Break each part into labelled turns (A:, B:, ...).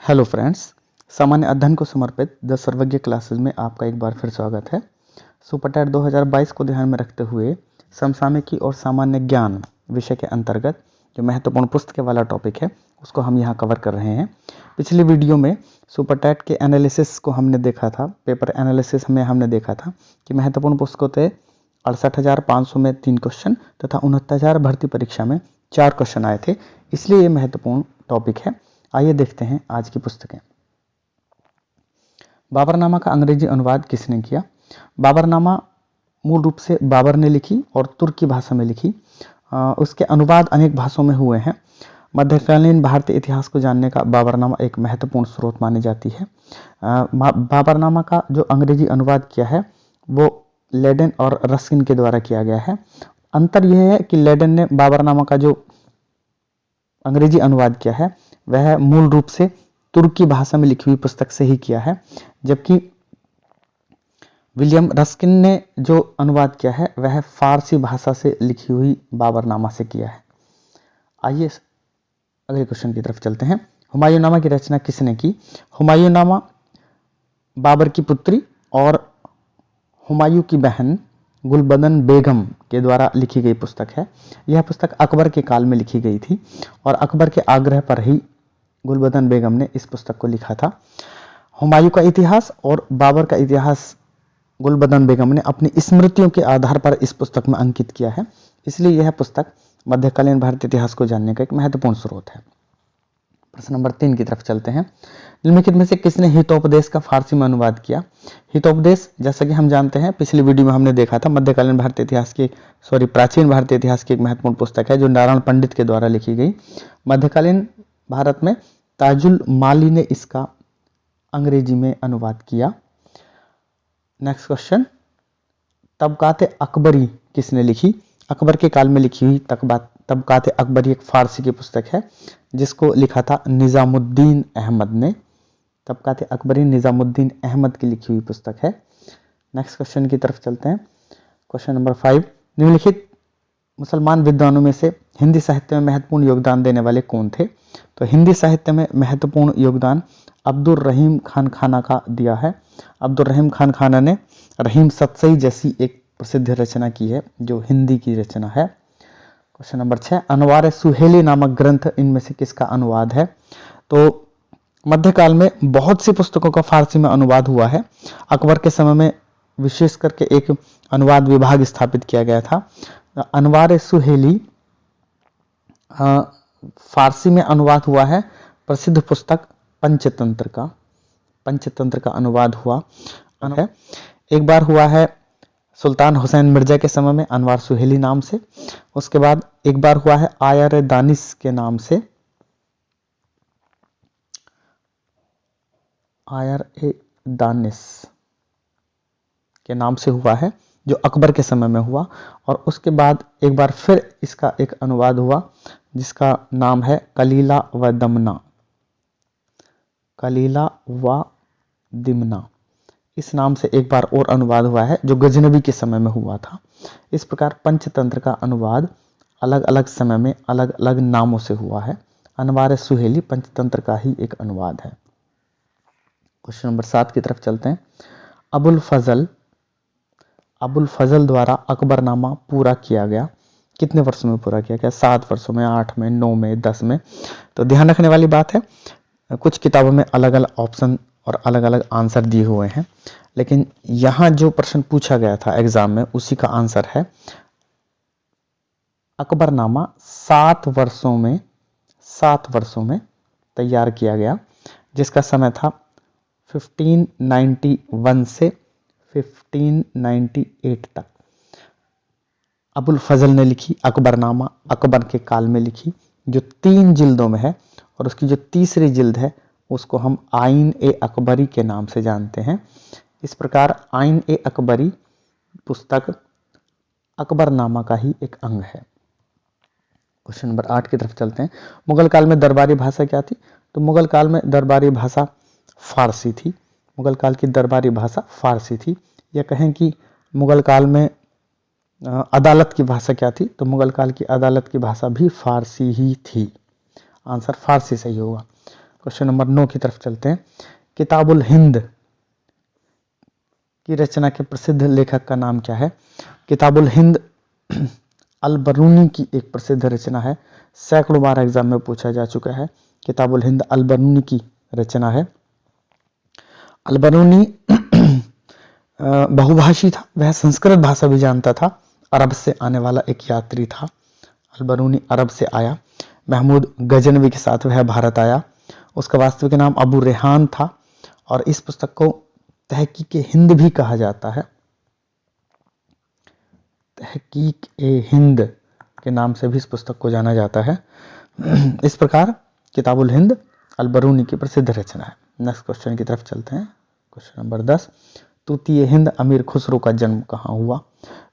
A: Hello friends, सामान्य अध्ययन को समर्पित द सर्वज्ञ क्लासेस में आपका एक बार फिर स्वागत है। सुपरटेट 2022 को ध्यान में रखते हुए समसामयिकी और सामान्य ज्ञान विषय के अंतर्गत जो महत्वपूर्ण पुस्तक वाला टॉपिक है उसको हम यहाँ कवर कर रहे हैं। पिछली वीडियो में सुपरटेट के एनालिसिस को हमने देखा था, पेपर एनालिसिस में हमने देखा था कि महत्वपूर्ण पुस्तकों थे 68,500 में 3 क्वेश्चन तथा 69,000 भर्ती परीक्षा में 4 क्वेश्चन आए थे, इसलिए ये महत्वपूर्ण टॉपिक है। आइए देखते हैं आज की पुस्तकें। बाबरनामा का अंग्रेजी अनुवाद किसने किया? बाबरनामा मूल रूप से बाबर ने लिखी और तुर्की भाषा में लिखी। उसके अनुवाद अनेक भाषाओं में हुए हैं। मध्यकालीन भारतीय इतिहास को जानने का बाबरनामा एक महत्वपूर्ण स्रोत मानी जाती है। बाबरनामा का जो अंग्रेजी अनुवाद किया है वो लेडेन और रस्किन के द्वारा किया गया है। अंतर यह है कि लेडेन ने बाबरनामा का जो अंग्रेजी अनुवाद किया है वह मूल रूप से तुर्की भाषा में लिखी हुई पुस्तक से ही किया है, जबकि विलियम रस्किन ने जो अनुवाद किया है वह फारसी भाषा से लिखी हुई बाबरनामा से किया है। आइए अगले क्वेश्चन की तरफ चलते हैं। हुमायूंनामा की रचना किसने की? हुमायूंनामा बाबर की पुत्री और हुमायूं की बहन गुलबदन बेगम के द्वारा लिखी गई पुस्तक है। यह पुस्तक अकबर के काल में लिखी गई थी और अकबर के आग्रह पर ही गुलबदन बेगम ने इस पुस्तक को लिखा था। हुमायूं का इतिहास और बाबर का इतिहास गुलबदन बेगम ने अपनी स्मृतियों के आधार पर इस पुस्तक में अंकित किया है, इसलिए यह पुस्तक मध्यकालीन भारतीय इतिहास को जानने का एक महत्वपूर्ण स्रोत है। प्रश्न नंबर 3 की तरफ चलते हैं। निम्नलिखित में से किसने हितोपदेश का फारसी में अनुवाद किया? हितोपदेश जैसा कि हम जानते हैं, पिछली वीडियो में हमने देखा था, मध्यकालीन भारतीय इतिहास की प्राचीन भारतीय इतिहास की एक महत्वपूर्ण पुस्तक है जो नारायण पंडित के द्वारा लिखी गई। मध्यकालीन भारत में ताजुल माली ने इसका अंग्रेजी में अनुवाद किया। नेक्स्ट क्वेश्चन, तबकात अकबरी किसने लिखी? अकबर के काल में लिखी हुई तबकात अकबरी एक फारसी की पुस्तक है जिसको लिखा था निजामुद्दीन अहमद ने। तबकात अकबरी निजामुद्दीन अहमद की लिखी हुई पुस्तक है। नेक्स्ट क्वेश्चन की तरफ चलते हैं। क्वेश्चन नंबर 5, निम्नलिखित मुसलमान विद्वानों में से हिंदी साहित्य में महत्वपूर्ण योगदान देने वाले कौन थे? तो हिंदी साहित्य में महत्वपूर्ण योगदान अब्दुल रहीम खान खाना का दिया है। अब्दुल रहीम खान खाना ने रहीम सतसई जैसी एक प्रसिद्ध रचना की है जो हिंदी की रचना है। क्वेश्चन नंबर 6, अनवार सुहेली नामक ग्रंथ इनमें से किसका अनुवाद है? तो मध्यकाल में बहुत सी पुस्तकों का फारसी में अनुवाद हुआ है। अकबर के समय में विशेष करके एक अनुवाद विभाग स्थापित किया गया था। अनवार सुहेली फारसी में अनुवाद हुआ है। प्रसिद्ध पुस्तक पंचतंत्र का अनुवाद हुआ है। एक बार हुआ है सुल्तान हुसैन मिर्जा के समय में अनवार सुहेली नाम से। उसके बाद एक बार हुआ है आयर दानिश के नाम से, आयर ए दानिश के नाम से हुआ है जो अकबर के समय में हुआ। और उसके बाद एक बार फिर इसका एक अनुवाद हुआ जिसका नाम है कलीला व दमना, कलीला व दिमना। इस नाम से एक बार और अनुवाद हुआ है जो गजनबी के समय में हुआ था। इस प्रकार पंचतंत्र का अनुवाद अलग अलग समय में अलग अलग नामों से हुआ है। अनवार सुहेली पंचतंत्र का ही एक अनुवाद है। क्वेश्चन नंबर 7 की तरफ चलते हैं। अबुल फजल द्वारा अकबरनामा पूरा किया गया। कितने वर्षों में पूरा किया गया? 7 वर्षों में, 8 में, 9 में, 10 में। तो ध्यान रखने वाली बात है, कुछ किताबों में अलग अलग ऑप्शन और अलग अलग आंसर दिए हुए हैं, लेकिन यहां जो प्रश्न पूछा गया था एग्जाम में उसी का आंसर है। अकबरनामा 7 वर्षों में तैयार किया गया, जिसका समय था 1591 से 1598 तक। अबुल फजल ने लिखी अकबरनामा, अकबर के काल में लिखी, जो 3 जिल्दों में है, और उसकी जो तीसरी जिल्द है उसको हम आइन ए अकबरी के नाम से जानते हैं। इस प्रकार आइन ए अकबरी पुस्तक अकबरनामा का ही एक अंग है। क्वेश्चन नंबर 8 की तरफ चलते हैं। मुगल काल में दरबारी भाषा क्या थी? तो मुगल काल में दरबारी भाषा फारसी थी। मुगल काल की दरबारी भाषा फारसी थी। या कहें कि मुगल काल में अदालत की भाषा क्या थी? तो मुगल काल की अदालत की भाषा भी फारसी ही थी। आंसर फारसी सही होगा। क्वेश्चन नंबर 9 की तरफ चलते हैं। किताबुल हिंद की रचना के प्रसिद्ध लेखक का नाम क्या है? किताबुल हिंद अल-बरूनी की एक प्रसिद्ध रचना है, सैकड़ों बार एग्जाम में पूछा जा चुका है। किताबुल हिंद अल-बरूनी की रचना है। अल-बरूनी बहुभाषी था, वह संस्कृत भाषा भी जानता था, अरब से आने वाला एक यात्री था। अल-बरूनी अरब से आया, महमूद गजनवी के साथ वह भारत आया। उसका वास्तविक नाम अबू रेहान था और इस पुस्तक को तहकीक हिंद भी कहा जाता है। तहकीक हिंद के नाम से भी इस पुस्तक को जाना जाता है। इस प्रकार किताबुल हिंद अल-बरूनी की प्रसिद्ध रचना है। नेक्स्ट क्वेश्चन की तरफ चलते हैं। क्वेश्चन नंबर 10, तूतीय हिंद अमीर खुसरो का जन्म कहाँ हुआ?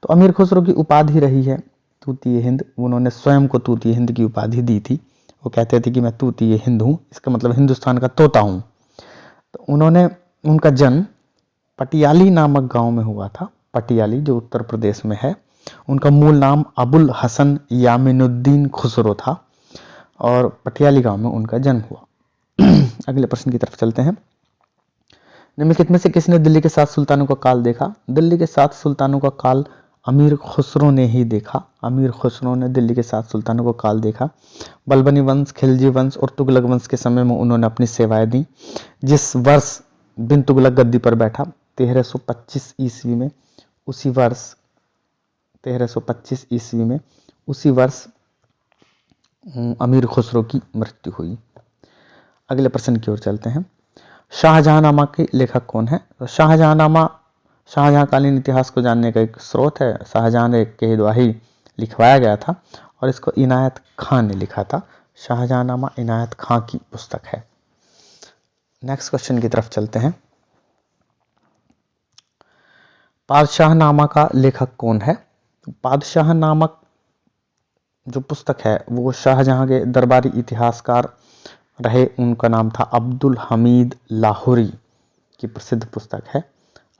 A: तो अमीर खुसरो की उपाधि रही है तूतीय हिंद। उन्होंने स्वयं को तूतीय हिंद की उपाधि दी थी। वो कहते थे कि मैं तूतीय हिंद हूँ, इसका मतलब हिंदुस्तान का तोता हूँ। तो उनका जन्म पटियाली नामक गांव में हुआ था। पटियाली जो उत्तर प्रदेश में है। उनका मूल नाम अबुल हसन यामिनुद्दीन खुसरो था और पटियाली गांव में उनका जन्म हुआ। अगले प्रश्न की तरफ चलते हैं। निम्नलिखित में से किसने दिल्ली के 7 सुल्तानों का काल देखा? दिल्ली के 7 सुल्तानों का काल अमीर खुसरो ने ही देखा। अमीर खुसरो ने दिल्ली के 7 सुल्तानों का काल देखा। बलबनी वंश, खिलजी वंश और तुगलक वंश के समय में उन्होंने अपनी सेवाएं दी। जिस वर्ष बिन तुगलक गद्दी पर बैठा 1325 ईस्वी में, उसी वर्ष 1325 ईस्वी में अमीर खुसरो की मृत्यु हुई। अगले प्रश्न की ओर चलते हैं। शाहजहांनामा के लेखक कौन है? तो शाहजहांकालीन इतिहास को जानने का एक स्रोत है। शाहजहां के द्वारा ही लिखवाया गया था और इसको इनायत खां ने लिखा था। शाहजहांनामा इनायत खां की पुस्तक है। नेक्स्ट क्वेश्चन की तरफ चलते हैं। पादशाहनामा का लेखक कौन है? पादशाह नामक जो पुस्तक है वो शाहजहां के दरबारी इतिहासकार रहे, उनका नाम था अब्दुल हमीद लाहौरी की प्रसिद्ध पुस्तक है।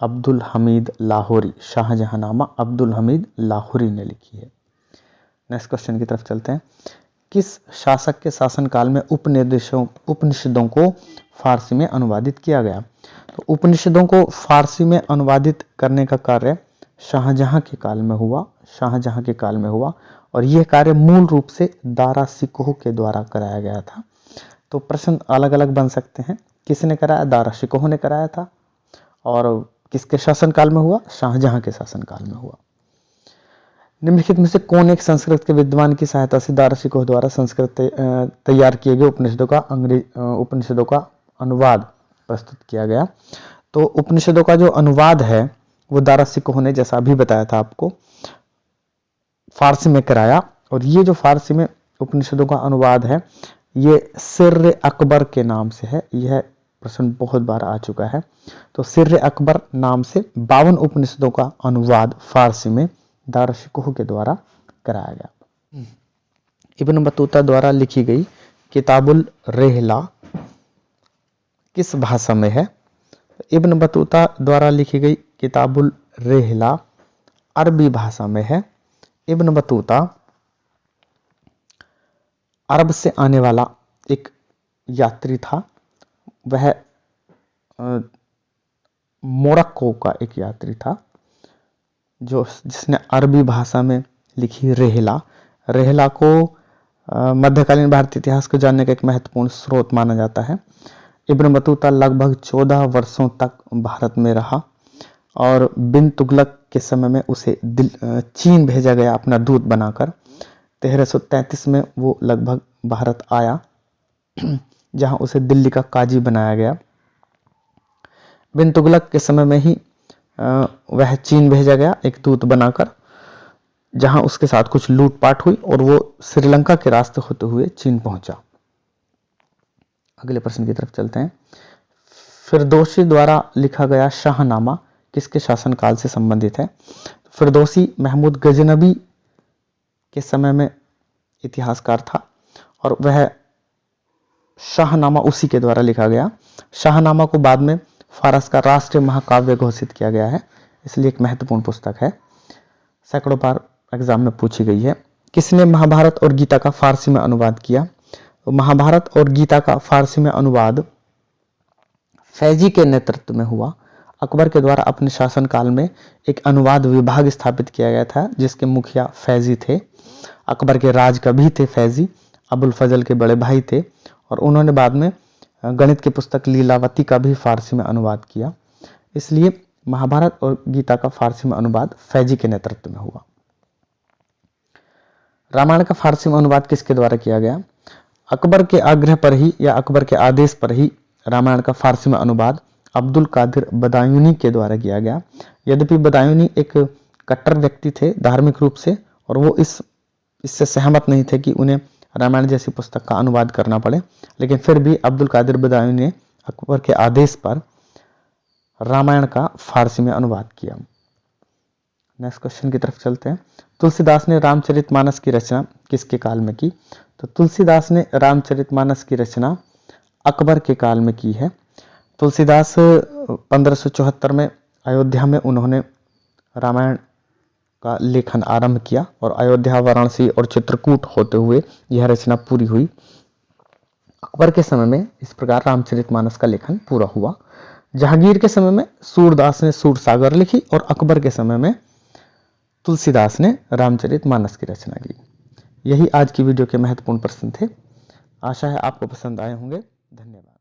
A: अब्दुल हमीद लाहौरी, शाहजहांनामा अब्दुल हमीद लाहौरी ने लिखी है। नेक्स्ट क्वेश्चन की तरफ चलते हैं। किस शासक के शासनकाल में उपनिषदों को फारसी में अनुवादित किया गया? तो उपनिषदों को फारसी में अनुवादित करने का कार्य शाहजहां के काल में हुआ और यह कार्य मूल रूप से दारा शिकोह के द्वारा कराया गया था। तो प्रश्न अलग अलग बन सकते हैं। किसने कराया? दारा शिकोह ने कराया था। और किसके शासनकाल में हुआ? शाहजहां के शासनकाल में हुआ। निम्नलिखित में से कौन एक संस्कृत के विद्वान की सहायता से दारा शिकोह द्वारा संस्कृत तैयार किए गए उपनिषदों का अनुवाद प्रस्तुत किया गया? तो उपनिषदों का जो अनुवाद है वो दारा शिकोह ने, जैसा अभी बताया था आपको, फारसी में कराया। और ये जो फारसी में उपनिषदों का अनुवाद है ये सिर्र अकबर के नाम से है। यह प्रश्न बहुत बार आ चुका है। तो सिर्र अकबर नाम से 52 उपनिषदों का अनुवाद फारसी में दारा शिकोह के द्वारा कराया गया। इब्न बतूता द्वारा लिखी गई किताबुल रेहला किस भाषा में है? इब्न बतूता द्वारा लिखी गई किताबुल रेहला अरबी भाषा में है। इब्न बतूता अरब से आने वाला एक यात्री था। वह मोरक्को का एक यात्री था जिसने अरबी भाषा में लिखी रेहला को मध्यकालीन भारतीय इतिहास को जानने का एक महत्वपूर्ण स्रोत माना जाता है। इब्न बतूता लगभग 14 वर्षों तक भारत में रहा और बिन तुगलक के समय में उसे चीन भेजा गया अपना दूत बनाकर। 1333 में वो लगभग भारत आया जहां उसे दिल्ली का काजी बनाया गया। बिन तुगलक के समय में ही वह चीन भेजा गया एक दूत बनाकर, जहां उसके साथ कुछ लूटपाट हुई और वो श्रीलंका के रास्ते होते हुए चीन पहुंचा। अगले प्रश्न की तरफ चलते हैं। फिरदौसी द्वारा लिखा गया शाहनामा किसके शासनकाल से संबंधित है? फिरदौसी महमूद गजनबी के समय में इतिहासकार था और वह शाहनामा उसी के द्वारा लिखा गया। शाहनामा को बाद में फारस का राष्ट्रीय महाकाव्य घोषित किया गया है, इसलिए एक महत्वपूर्ण पुस्तक है। सैकड़ों बार एग्जाम में पूछी गई है। किसने महाभारत और गीता का फारसी में अनुवाद किया? महाभारत और गीता का फारसी में अनुवाद फैजी के नेतृत्व में हुआ। अकबर के द्वारा अपने शासनकाल में एक अनुवाद विभाग स्थापित किया गया था जिसके मुखिया फैजी थे। अकबर के राज कवि थे फैजी, अबुल फजल के बड़े भाई थे और उन्होंने बाद में गणित की पुस्तक लीलावती का भी फारसी में अनुवाद किया। इसलिए महाभारत और गीता का फारसी में अनुवाद फैजी के नेतृत्व में हुआ। रामायण का फारसी में अनुवाद किसके द्वारा किया गया? अकबर के आग्रह पर ही या अकबर के आदेश पर ही रामायण का फारसी में अनुवाद अब्दुल कादिर बदायूनी के द्वारा किया गया। यद्यपि बदायूनी एक कट्टर व्यक्ति थे धार्मिक रूप से और वो इससे सहमत नहीं थे कि उन्हें रामायण जैसी पुस्तक का अनुवाद करना पड़े, लेकिन फिर भी अब्दुल कादिर बदायूनी ने अकबर के आदेश पर रामायण का फारसी में अनुवाद किया। नेक्स्ट क्वेश्चन की तरफ चलते हैं। तुलसीदास ने रामचरितमानस की रचना किसके काल में की? तो तुलसीदास ने रामचरितमानस की रचना अकबर के काल में की है। तुलसीदास 1574 में अयोध्या में उन्होंने रामायण का लेखन आरंभ किया और अयोध्या, वाराणसी और चित्रकूट होते हुए यह रचना पूरी हुई। अकबर के समय में इस प्रकार रामचरितमानस का लेखन पूरा हुआ। जहांगीर के समय में सूरदास ने सूरसागर लिखी और अकबर के समय में तुलसीदास ने रामचरितमानस की रचना की। यही आज की वीडियो के महत्वपूर्ण प्रश्न थे। आशा है आपको पसंद आए होंगे। धन्यवाद।